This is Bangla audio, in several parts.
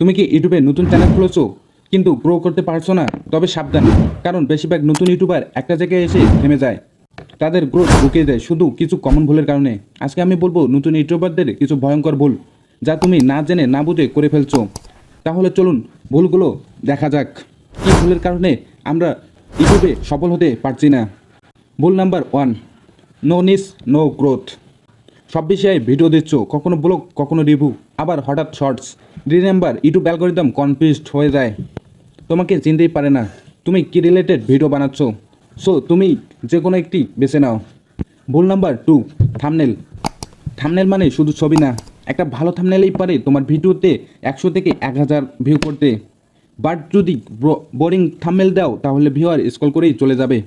তুমি কি ইউটিউবে নতুন চ্যানেল খুলেছো কিন্তু গ্রো করতে পারছো না? তবে সাবধান, কারণ বেশিরভাগ নতুন ইউটিউবার একটা জায়গায় এসে থেমে যায়, তাদের গ্রোথ রুকিয়ে দেয় শুধু কিছু কমন ভুলের কারণে। আজকে আমি বলবো নতুন ইউটিউবারদের কিছু ভয়ঙ্কর ভুল যা তুমি না জেনে না বুঝে করে ফেলছো। তাহলে চলুন ভুলগুলো দেখা যাক, কী ভুলের কারণে আমরা ইউটিউবে সফল হতে পারছি না। ভুল নাম্বার 1, নো নিস নো গ্রোথ। সব বিষয়ে ভিডিও দিচ্ছ, কখনো ব্লগ কখনো রিভিউ, আবার হঠাৎ shorts. Remember, YouTube algorithm confused হয়ে যায়, তোমাকে চিনতেই পারে না তুমি কি রিলেটেড ভিডিও বানাচ্ছ। সো তুমি যে কোনো একটি বেছে নাও। ভুল নাম্বার 2, থাম্বনেল। থাম্বনেল মানে শুধু ছবি না, একটা ভালো থাম্বনেলই পারে তোমার ভিডিওতে 100 থেকে 1000 ভিউ করতে। বাট যদি বোরিং থাম্বনেল দাও তাহলে ভিউয়ার স্ক্রল করেই চলে যাবে।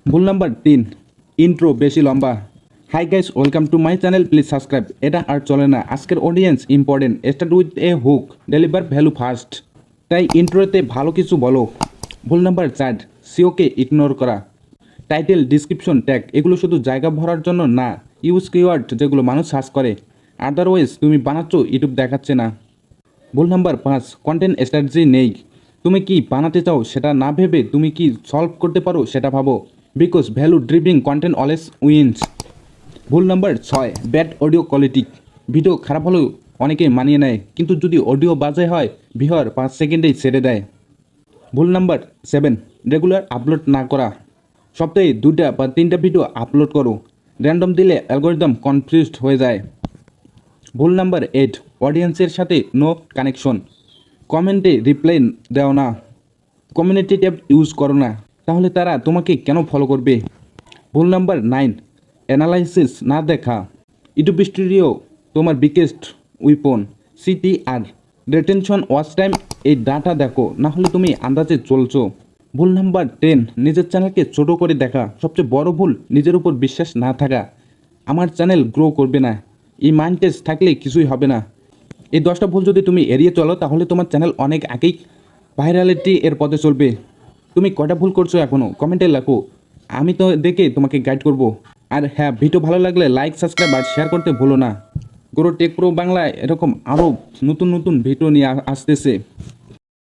ভুল নাম্বার 3, ইন্ট্রো বেশি লম্বা। Hi guys, welcome to my channel, please subscribe. এটা আর চলে না, আজকের audience important, start with a hook, deliver value first. তাই ইন্ট্রোতে ভালো কিছু বলো। ভুল নাম্বার 4, সিওকে ইগনোর করা। টাইটেল, ডিসক্রিপশন, ট্যাগ এগুলো শুধু জায়গা ভরার জন্য না, ইউজ কিওয়ার্ড যেগুলো মানুষ সার্চ করে। আদারওয়াইজ তুমি বানাচ্ছ, ইউটিউব দেখাচ্ছে না। ভুল নাম্বার 5, কন্টেন্ট স্ট্র্যাটেজি নেই। তুমি কি বানাতে চাও সেটা না ভেবে তুমি কি সলভ করতে পারো সেটা ভাবো, because value driving content always wins. ভুল number 6, bad audio quality. Video খারাপ হলেও অনেকে মানিয়ে নেয়, কিন্তু যদি অডিও বাজে হয় ভিউয়ার 5 সেকেন্ডেই ছেড়ে দেয়। ভুল নাম্বার 7, রেগুলার আপলোড না করা। সপ্তাহে 2টা বা 3টা ভিডিও আপলোড করো, র্যান্ডম দিলে অ্যালগোরিদম কনফিউজড হয়ে যায়। ভুল নাম্বার 8, অডিয়েন্সের সাথে নো কানেকশন। কমেন্টে রিপ্লাই দাও না, কমিউনিটি ট্যাব ইউজ করো না, তাহলে তারা তোমাকে কেন ফলো করবে। ভুল নাম্বার 9, অ্যানালাইসিস না দেখা। ইউটিউব স্টুডিও তোমার biggest weapon, CTR, retention, watch time, এই ডাটা দেখো, না হলে তুমি আন্দাজে চলছো। ভুল নাম্বার 10, নিজের চ্যানেলকে ছোট করে দেখা। সবচেয়ে বড় ভুল নিজের উপর বিশ্বাস না থাকা। আমার চ্যানেল গ্রো করবে না, এই মাইন্ডসেট থাকলে কিছুই হবে না। এই 10টা ভুল যদি তুমি এড়িয়ে চলো তাহলে তোমার চ্যানেল অনেক আগেই ভাইরালিটি এর পথে চলবে। তুমি কয়টা ভুল করছো এখনও কমেন্টে লেখো, আমি তো দেখে তোমাকে গাইড করব। আর হ্যাঁ, ভিডিও ভালো লাগলে লাইক, সাবস্ক্রাইব আর শেয়ার করতে ভুলো না। গ্রো টেক প্রো বাংলায় এরকম আরও নতুন নতুন ভিডিও নিয়ে আসতেছে।